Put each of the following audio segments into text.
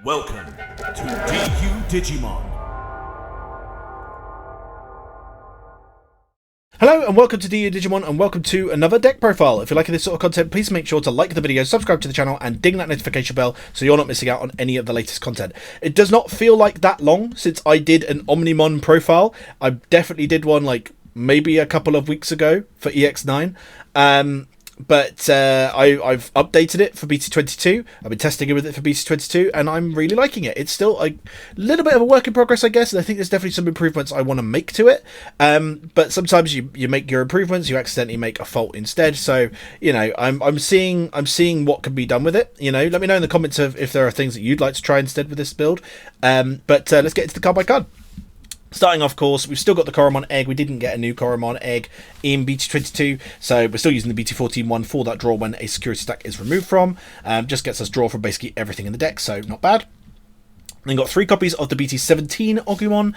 Welcome to Digimon. Hello and welcome to Digimon and welcome to another deck profile. If you're liking this sort of content, please make sure to like the video, subscribe to the channel and ding that notification bell so you're not missing out on any of the latest content. It does not feel like that long since I did an Omnimon profile. I definitely did one like maybe a couple of weeks ago for EX9. But I've updated it for BT22. I've been testing it with it for BT22, and I'm really liking it. It's still a little bit of a work in progress, I guess, and I think there's definitely some improvements I want to make to it. But sometimes you make your improvements, you accidentally make a fault instead. So you know, I'm seeing what can be done with it. You know, let me know in the comments if there are things that you'd like to try instead with this build. But let's get into the card by card. Starting off course, we've still got the Koromon egg. We didn't get a new Koromon egg in BT22, so we're still using the BT14 one for that draw when a security stack is removed from. Just gets us draw from basically everything in the deck, so not bad. Then got 3 copies of the BT17 Agumon.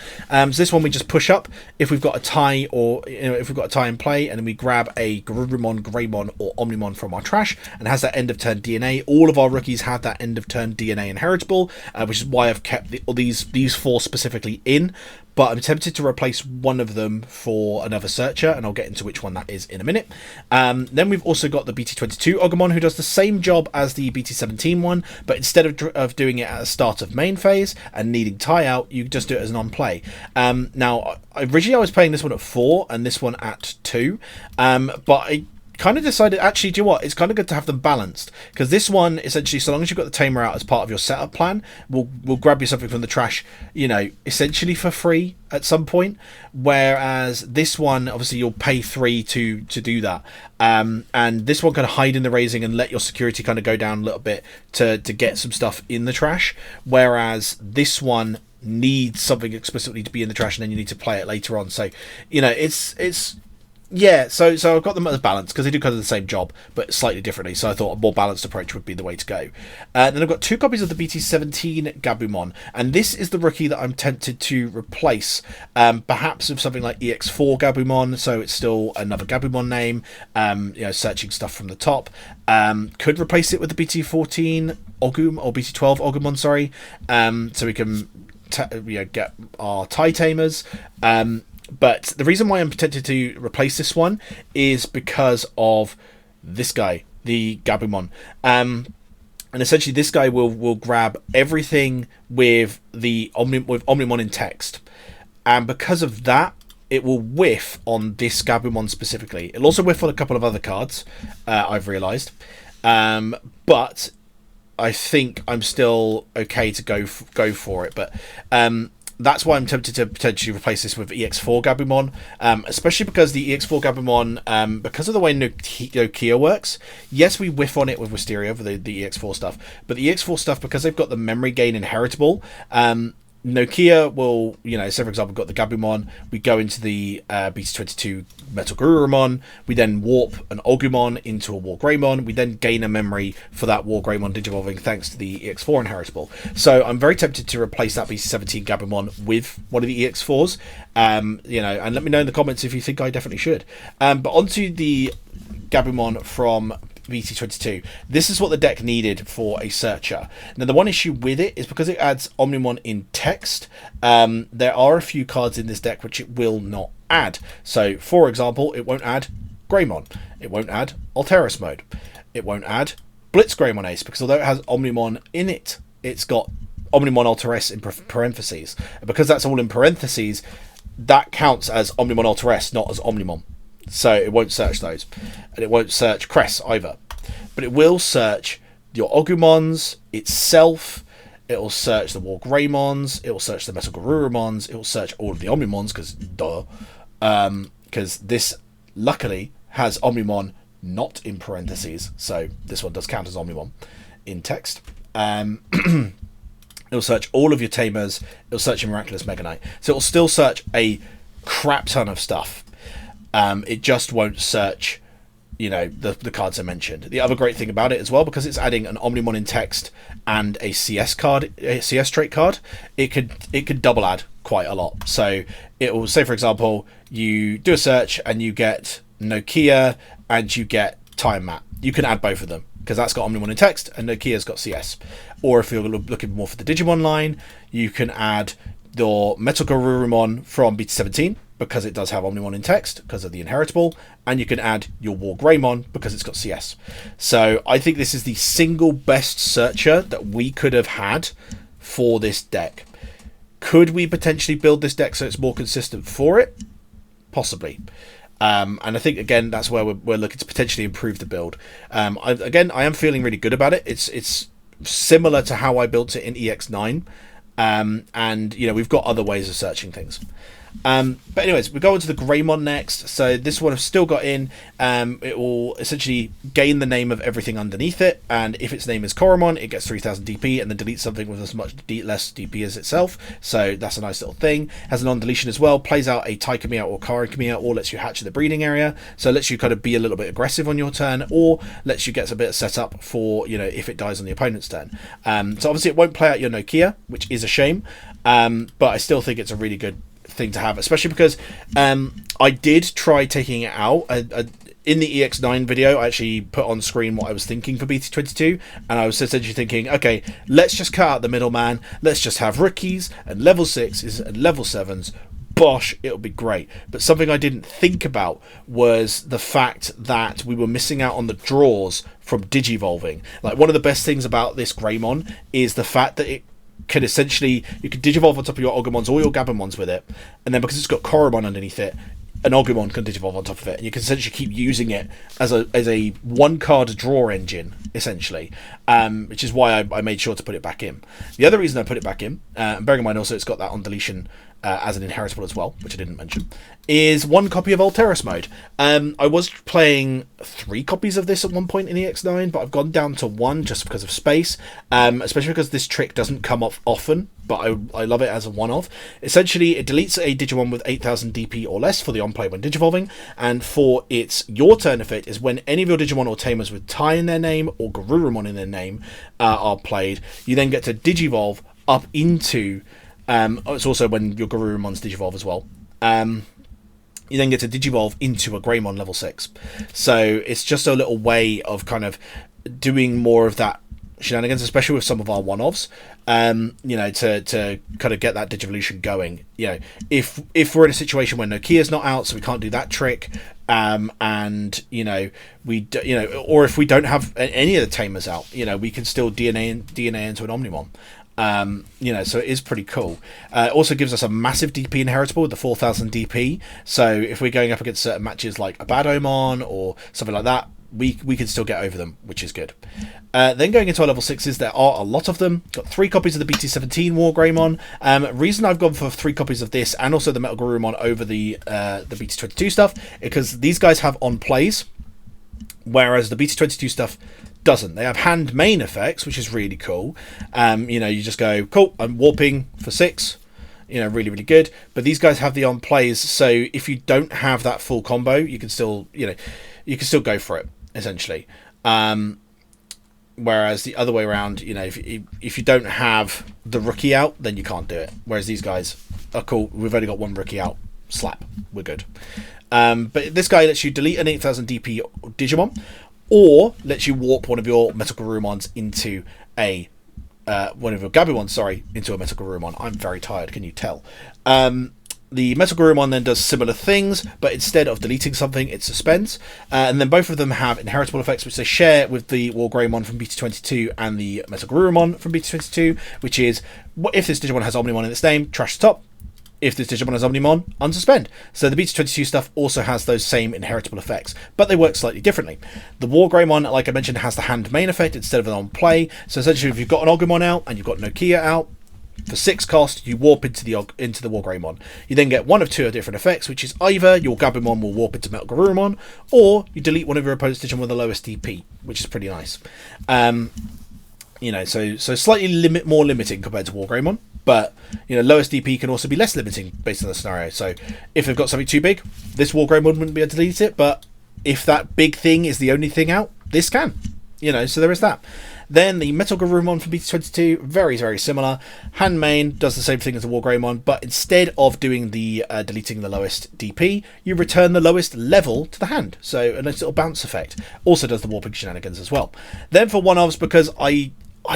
So this one we just push up if we've got a tie, or if we've got a tie in play, and then we grab a Garurumon, Greymon, or Omnimon from our trash, and has that end of turn DNA. All of our rookies have that end of turn DNA inheritable, which is why I've kept these 4 specifically in. But I'm tempted to replace one of them for another searcher, and I'll get into which one that is in a minute. Then we've also got the BT22 Agumon, who does the same job as the BT17 one, but instead of doing it at the start of main phase and needing tie out, you just do it as an on-play. Now, originally I was playing this one at 4 and this one at 2, but I kind of decided, actually, do you know what, it's kind of good to have them balanced, because this one essentially, so long as you've got the Tamer out as part of your setup plan, will grab you something from the trash, you know, essentially for free at some point, whereas this one obviously you'll pay 3 to do that, and this one can hide in the raising and let your security kind of go down a little bit to get some stuff in the trash, whereas this one needs something explicitly to be in the trash and then you need to play it later on. So you know, it's yeah, so I've got them as balanced because they do kind of the same job, but slightly differently. So I thought a more balanced approach would be the way to go. Then I've got 2 copies of the BT17 Gabumon, and this is the rookie that I'm tempted to replace, perhaps with something like EX4 Gabumon. So it's still another Gabumon name. You know, searching stuff from the top. Could replace it with the BT14 Agumon or BT12 Agumon, sorry. So we can get our tie tamers. But the reason why I'm tempted to replace this one is because of this guy, the Gabumon. And essentially this guy will grab everything with Omnimon in text. And because of that, it will whiff on this Gabumon specifically. It'll also whiff on a couple of other cards, I've realised. But I think I'm still okay to go for it. But that's why I'm tempted to potentially replace this with EX4 Gabumon, especially because the EX4 Gabumon, because of the way Nokia works, yes, we whiff on it with Wisteria for the EX4 stuff, but the EX4 stuff, because they've got the memory gain inheritable, Nokia will, you know, so for example, we've got the Gabumon, we go into the BT22 MetalGarurumon, we then warp an Agumon into a WarGreymon, we then gain a memory for that WarGreymon digivolving thanks to the EX4 inheritable. So I'm very tempted to replace that BT17 Gabumon with one of the EX4s, you know, and let me know in the comments if you think I definitely should. But onto the Gabumon from BT22. This is what the deck needed for a searcher. Now the one issue with it is because it adds Omnimon in text, there are a few cards in this deck which it will not add. So for example, it won't add Greymon, it won't add Alterous mode, it won't add BlitzGreymon Ace, because although it has Omnimon in it, it's got Omnimon Alterous in parentheses, and because that's all in parentheses, that counts as Omnimon Alterous, not as Omnimon. So it won't search those, and it won't search Cres either, but it will search your Agumons itself. It will search the WarGreymons. It will search the MetalGarurumons. It will search all of the Omnimons, because duh, because this luckily has Omnimon not in parentheses, so this one does count as Omnimon in text. It'll search all of your Tamers. It'll search your Miraculous Mega Knight, so it'll still search a crap ton of stuff. It just won't search, you know, the cards I mentioned. The other great thing about it as well, because it's adding an Omnimon in text and a CS card, a CS trait card, it could double add quite a lot. So it will say, for example, you do a search and you get Nokia and you get Time Map. You can add both of them. because that's got Omnimon in text, and Nokia's got CS. Or if you're looking more for the Digimon line, you can add your MetalGarurumon from BT17, because it does have Omnimon in text, because of the inheritable, and you can add your WarGreymon, because it's got CS. So I think this is the single best searcher that we could have had for this deck. Could we potentially build this deck so it's more consistent for it? Possibly. And I think, again, that's where we're looking to potentially improve the build. I am feeling really good about it. It's similar to how I built it in EX9. And, you know, we've got other ways of searching things. But anyways, we go on to the Greymon next. So this one I've still got in. It will essentially gain the name of everything underneath it, and if its name is Koromon, it gets 3000 DP and then deletes something with as much less DP as itself. So that's a nice little thing. Has a non-deletion as well. Plays out a Tai Kamiya or Kara Kamiya, or lets you hatch in the breeding area. So it lets you kind of be a little bit aggressive on your turn, or lets you get a bit of setup for, you know, if it dies on the opponent's turn. So obviously it won't play out your Nokia, which is a shame. But I still think it's a really good thing to have, especially because I did try taking it out. In the EX9 video, I actually put on screen what I was thinking for BT22, and I was essentially thinking, okay, let's just cut out the middleman, let's just have rookies and level 6s and level 7s, bosh, it'll be great. But something I didn't think about was the fact that we were missing out on the draws from digivolving. Like, one of the best things about this Greymon is the fact that it can essentially, you can digivolve on top of your Agumons or your Gabumons with it, and then because it's got Koromon underneath it, an Agumon can digivolve on top of it, and you can essentially keep using it as a one card draw engine, essentially, which is why I made sure to put it back in. The other reason I put it back in, and bearing in mind also it's got that on deletion as an inheritable as well, which I didn't mention, is one copy of Alterous mode. I was playing 3 copies of this at one point in EX9, but I've gone down to 1 just because of space, especially because this trick doesn't come off often, but I love it as a one-off. Essentially, it deletes a Digimon with 8000 DP or less for the on-play when digivolving, and for its your turn effect is when any of your Digimon or Tamers with Tai in their name or Garurumon in their name are played, you then get to digivolve up into... it's also when your Garurumon's digivolve as well. You then get to digivolve into a Greymon level 6. So it's just a little way of kind of doing more of that shenanigans, especially with some of our one-offs, you know, to kind of get that digivolution going. You know, if we're in a situation where Nokia's not out, so we can't do that trick, and you know, or if we don't have any of the Tamers out, you know, we can still DNA into an Omnimon. You know, so it is pretty cool. It also gives us a massive DP inheritable with the 4000 DP, so if we're going up against certain matches like a Badomon or something like that, we can still get over them, which is good. Then going into our level 6s, there are a lot of them. Got 3 copies of the BT17 WarGreymon. Reason I've gone for 3 copies of this and also the MetalGarurumon over the BT22 stuff, because these guys have on plays, whereas the BT22 stuff doesn't. They have hand main effects, which is really cool. You know, you just go, cool, I'm warping for 6, you know, really, really good. But these guys have the on plays, so if you don't have that full combo, you can still, you know, you can still go for it, essentially. Whereas the other way around, you know, if you don't have the rookie out, then you can't do it. Whereas these guys are cool, we've only got 1 rookie out, slap, we're good. But this guy lets you delete an 8000 DP Digimon, or lets you warp one of your MetalGarurumons into a one of your Gabumon, sorry, into a MetalGarurumon. I'm very tired, can you tell? The MetalGarurumon then does similar things, but instead of deleting something, it suspends. And then both of them have inheritable effects, which they share with the WarGreymon from BT22 and the MetalGarurumon from BT22, which is, if this Digimon has Omnimon in its name, trash the top. If this Digimon has Omnimon, unsuspend. So the BT22 stuff also has those same inheritable effects, but they work slightly differently. The WarGreymon, like I mentioned, has the hand main effect instead of an on play. So essentially, if you've got an Agumon out and you've got Nokia out, for 6 cost, you warp into the WarGreymon. You then get one of 2 different effects, which is either your Gabumon will warp into MetalGarurumon, or you delete one of your opponent's Digimon with the lowest DP, which is pretty nice. You know, so slightly more limiting compared to WarGreymon. But, you know, lowest DP can also be less limiting based on the scenario. So if they've got something too big, this WarGreymon wouldn't be able to delete it. But if that big thing is the only thing out, this can. You know, so there is that. Then the MetalGarurumon from BT22, very, very similar. Hand main does the same thing as the WarGreymon, but instead of doing the deleting the lowest DP, you return the lowest level to the hand. So a nice little bounce effect. Also does the warping shenanigans as well. Then for one-offs, because I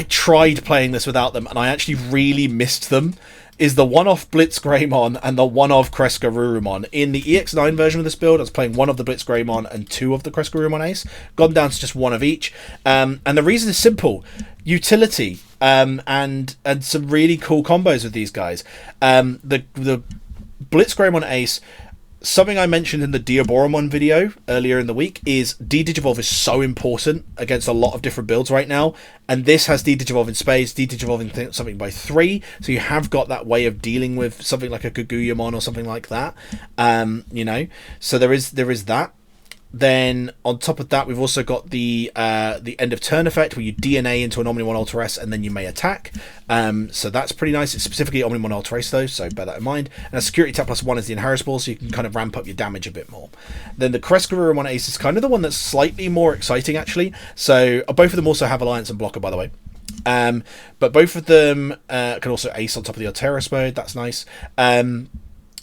tried playing this without them, and I actually really missed them, is the one-off BlitzGreymon and the one-off CresGarurumon. In the EX9 version of this build, I was playing one of the BlitzGreymon and two of the CresGarurumon Ace. Gone down to just one of each. And the reason is simple. Utility. And some really cool combos with these guys. The BlitzGreymon Ace... Something I mentioned in the Gabumon video earlier in the week is D-Digivolve is so important against a lot of different builds right now, and this has D-Digivolve in space, D-Digivolve something by 3, so you have got that way of dealing with something like a Gabumon or something like that, you know, so there is that. Then on top of that, we've also got the end of turn effect where you DNA into an Omnimon Alterous and then you may attack. So that's pretty nice. It's specifically Omnimon Alterous though, so bear that in mind. And a security tap +1 is the Inheritable, so you can kind of ramp up your damage a bit more. Then the CresGarurumon Ace is kind of the one that's slightly more exciting actually. So both of them also have Alliance and Blocker, by the way. But both of them can also ace on top of the Alterous mode. That's nice.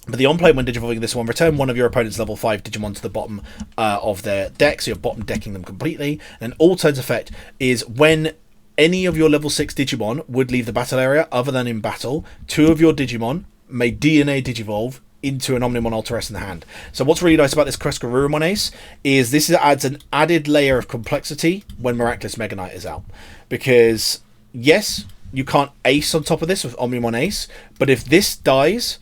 But the on-play when digivolving this one, return one of your opponent's level 5 Digimon to the bottom of their deck, so you're bottom decking them completely. And all turns effect is when any of your level 6 Digimon would leave the battle area other than in battle, 2 of your Digimon may DNA Digivolve into an Omnimon Alterous in the hand. So what's really nice about this CresGarurumon Ace is this adds an added layer of complexity when Miraculous Mega Knight is out. Because, yes, you can't ace on top of this with Omnimon Ace, but if this dies...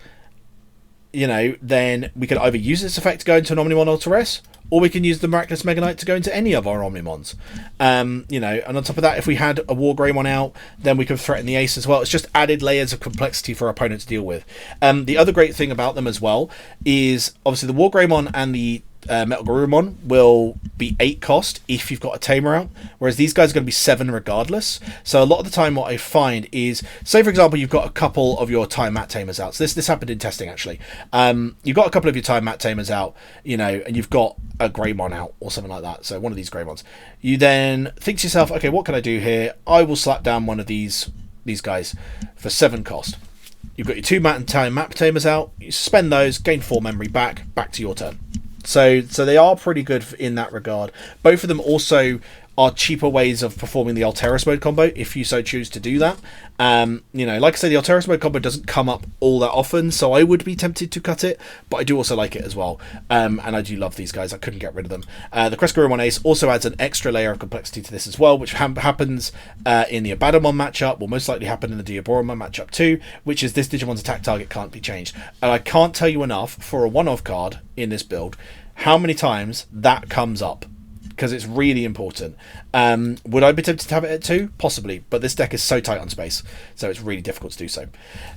you know, then we can either use this effect to go into an Omnimon Alterous, or we can use the Miraculous Mega Knight to go into any of our Omnimons. You know, and on top of that, if we had a WarGreymon out, then we could threaten the Ace as well. It's just added layers of complexity for our opponent to deal with. The other great thing about them as well is, obviously, the WarGreymon and the MetalGarurumon will be 8 cost if you've got a Tamer out, whereas these guys are going to be 7 regardless. So a lot of the time what I find is, say for example you've got a couple of your Time Mat Tamers out. So this happened in testing actually. You've got a couple of your Time Mat Tamers out, you know, and you've got a Greymon out or something like that, so one of these Greymons. You then think to yourself, okay, what can I do here? I will slap down one of these guys for 7 cost. You've got your 2 Time Mat Tamers out, you suspend those, gain 4 memory back to your turn. So they are pretty good in that regard. Both of them also are cheaper ways of performing the Alterous mode combo if you so choose to do that. You know, like I say, the Alterous mode combo doesn't come up all that often, so I would be tempted to cut it, but I do also like it as well. And I do love these guys. I couldn't get rid of them. The CresGarurumon Ace also adds an extra layer of complexity to this as well, which happens in the Agumon matchup, will most likely happen in the Gabumon matchup too, which is this Digimon's attack target can't be changed. And I can't tell you enough, for a one-off card in this build, how many times that comes up, because it's really important. Would I be tempted to have it at 2? Possibly, but this deck is so tight on space, so it's really difficult to do so.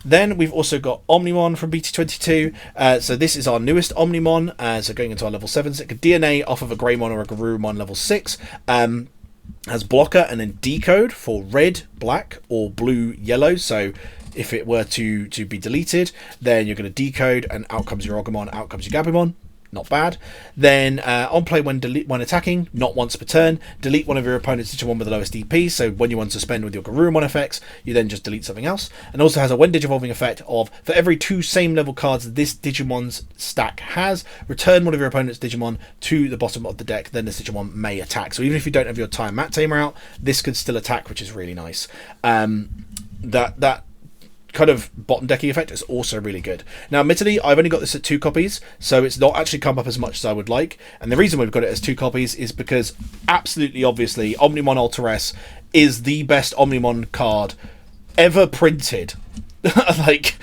Then we've also got Omnimon from BT22. So this is our newest Omnimon, so going into our level 7s. It could DNA off of a Greymon or a Garurumon level 6. Has blocker and then decode for red, black, or blue, yellow. So if it were to be deleted, then you're going to decode, and out comes your Agumon, out comes your Gabumon. Not bad. Then on play when attacking, not once per turn, delete one of your opponent's Digimon with the lowest DP. So when you want to suspend with your Garurumon effects, you then just delete something else. And also has a when Digivolving effect of, for every 2 same level cards this Digimon's stack has, return one of your opponent's Digimon to the bottom of the deck, then this Digimon may attack. So even if you don't have your Time Mat Tamer out, this could still attack, which is really nice. That kind of bottom decking effect is also really good. Now admittedly, I've only got this at 2 copies, so it's not actually come up as much as I would like, and the reason we've got it as 2 copies is because absolutely obviously Omnimon Alterous is the best Omnimon card ever printed. Like,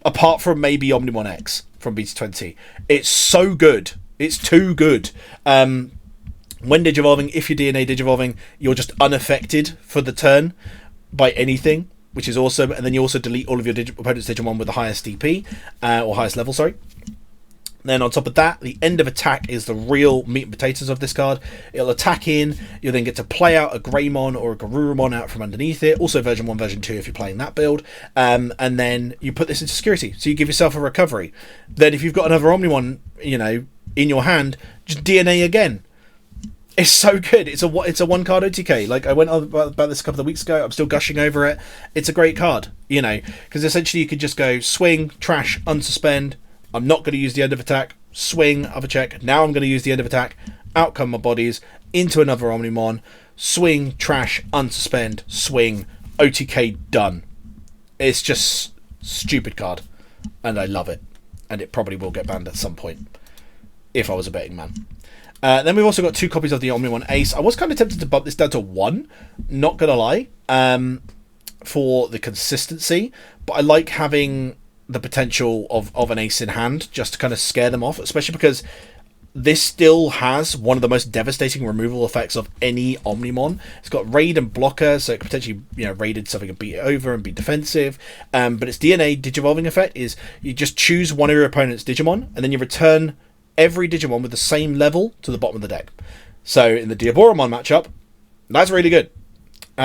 apart from maybe Omnimon X from BT20. It's so good. It's too good. When Digivolving, if you're DNA Digivolving, you're just unaffected for the turn by anything, which is awesome. And then you also delete all of your opponent's Digimon with the highest DP, or highest level, sorry. Then on top of that, the end of attack is the real meat and potatoes of this card. It'll attack in, you'll then get to play out a Greymon or a Garurumon out from underneath it, also version 1, version 2 if you're playing that build, and then you put this into security, so you give yourself a recovery. Then if you've got another Omnimon, you know, in your hand, just DNA again. It's so good. It's a one card OTK. Like I went on about this a couple of weeks ago. I'm still gushing over it. It's a great card, you know, because essentially you could just go swing, trash, unsuspend. I'm not going to use the end of attack. Swing, other check. Now I'm going to use the end of attack. Out come my bodies into another Omnimon. Swing, trash, unsuspend, swing, OTK, done. It's just stupid card, and I love it. And it probably will get banned at some point if I was a betting man. Then we've also got 2 copies of the Omnimon Ace. I was kind of tempted to bump this down to 1, not gonna lie, for the consistency, but I like having the potential of an Ace in hand just to kind of scare them off, especially because this still has one of the most devastating removal effects of any Omnimon. It's got raid and blocker, so it could potentially, you know, raided something and beat it over and be defensive. But its DNA Digivolving effect is you just choose one of your opponent's Digimon and then you return every Digimon with the same level to the bottom of the deck. So in the Diaboromon matchup, that's really good. You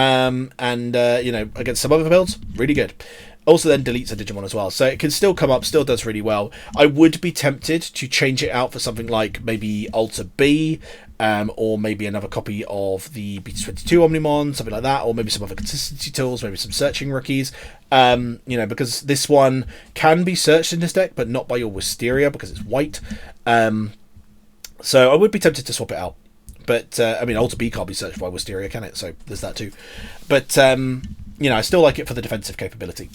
know, against some other builds, really good. Also then deletes a Digimon as well, so it can still come up, still does really well. I would be tempted to change it out for something like maybe Alter B, or maybe another copy of the BT22 Omnimon, something like that, or maybe some other consistency tools, maybe some searching rookies. You know, because this one can be searched in this deck, but not by your Wisteria because it's white. So I would be tempted to swap it out. But, I mean, Alter B can't be searched by Wisteria, can it? So there's that too. But, you know, I still like it for the defensive capability.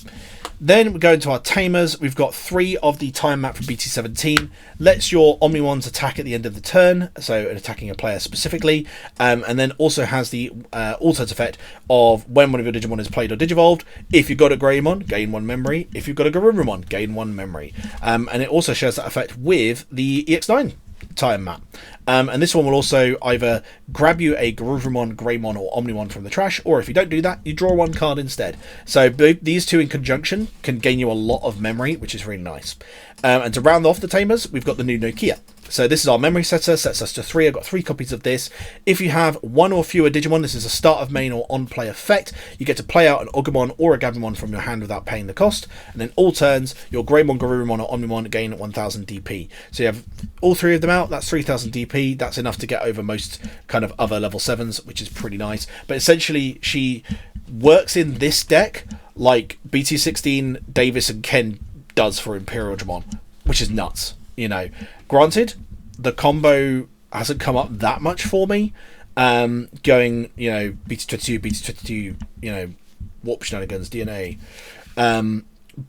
Then we go into our Tamers. We've got 3 of the time map from BT17. Lets your Omnimons attack at the end of the turn, so attacking a player specifically. And then also has the Alterous effect of when one of your Digimon is played or Digivolved. If you've got a Greymon, gain 1 memory. If you've got a Garurumon, gain 1 memory. And it also shares that effect with the EX9 time map. And this one will also either grab you a Garurumon, Greymon, or Omnimon from the trash, or if you don't do that, you draw 1 card instead. So these 2 in conjunction can gain you a lot of memory, which is really nice. And to round off the Tamers, we've got the new Nokia. So this is our memory setter, sets us to 3. I've got 3 copies of this. If you have 1 or fewer Digimon, this is a start of main or on-play effect. You get to play out an Agumon or a Gabumon from your hand without paying the cost. And then all turns, your Greymon, Garurumon, or Omnimon gain 1000 DP. So you have all 3 of them out, that's 3000 DP. That's enough to get over most kind of other level 7s, which is pretty nice. But essentially, she works in this deck like BT16 Davis and Ken does for Imperial Dramon, which is nuts. You know, granted, the combo hasn't come up that much for me. Going, you know, BT22, you know, Warp Shenanigans, DNA.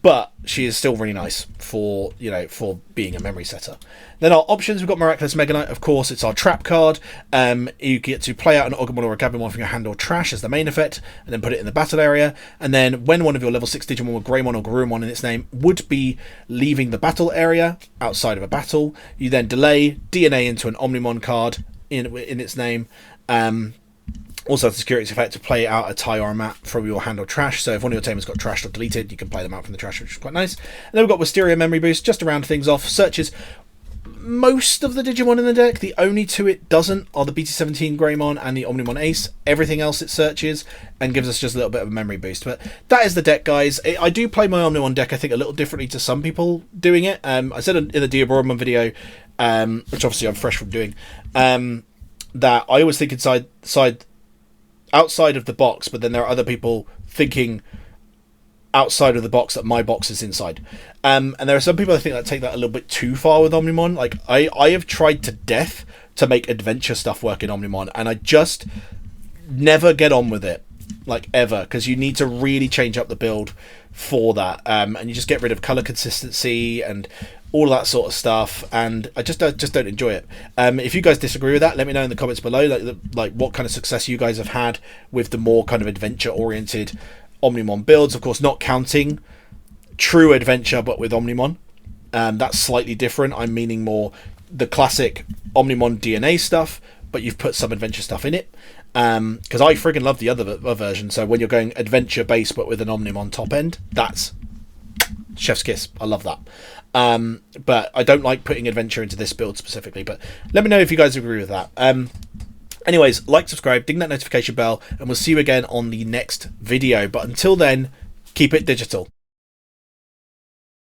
But she is still really nice for, you know, for being a memory setter. Then our options, we've got Miraculous Mega Knight, of course, it's our trap card. You get to play out an Agumon or a Gabumon from your hand or trash as the main effect, and then put it in the battle area. And then when one of your level 6 Digimon with Greymon or Garurumon in its name would be leaving the battle area outside of a battle, you then delay DNA into an Omnimon card in its name. Also has the security effect to play out a tie or a map from your hand or trash. So if one of your tamers got trashed or deleted, you can play them out from the trash, which is quite nice. And then we've got Wisteria Memory Boost, just to round things off. Searches most of the Digimon in the deck. The only 2 it doesn't are the BT17 Greymon and the Omnimon Ace. Everything else it searches and gives us just a little bit of a memory boost. But that is the deck, guys. I do play my Omnimon deck, I think, a little differently to some people doing it. I said in the Diaboromon video, which obviously I'm fresh from doing, that I always think outside of the box, but then there are other people thinking outside of the box that my box is inside. And there are some people I think that take that a little bit too far with Omnimon. Like I have tried to death to make adventure stuff work in Omnimon, and I just never get on with it, like ever, because you need to really change up the build for that, and you just get rid of color consistency and all of that sort of stuff, and I just don't enjoy it. If you guys disagree with that, let me know in the comments below, like what kind of success you guys have had with the more kind of adventure oriented Omnimon builds. Of course, not counting true adventure, but with Omnimon, that's slightly different. I'm meaning more the classic Omnimon DNA stuff, but you've put some adventure stuff in it, because I friggin' love the other version. So when you're going adventure based but with an Omnimon top end, that's chef's kiss. I love that. But I don't like putting adventure into this build specifically, but let me know if you guys agree with that. Anyways, like, subscribe, ding that notification bell, and we'll see you again on the next video. But until then, keep it digital.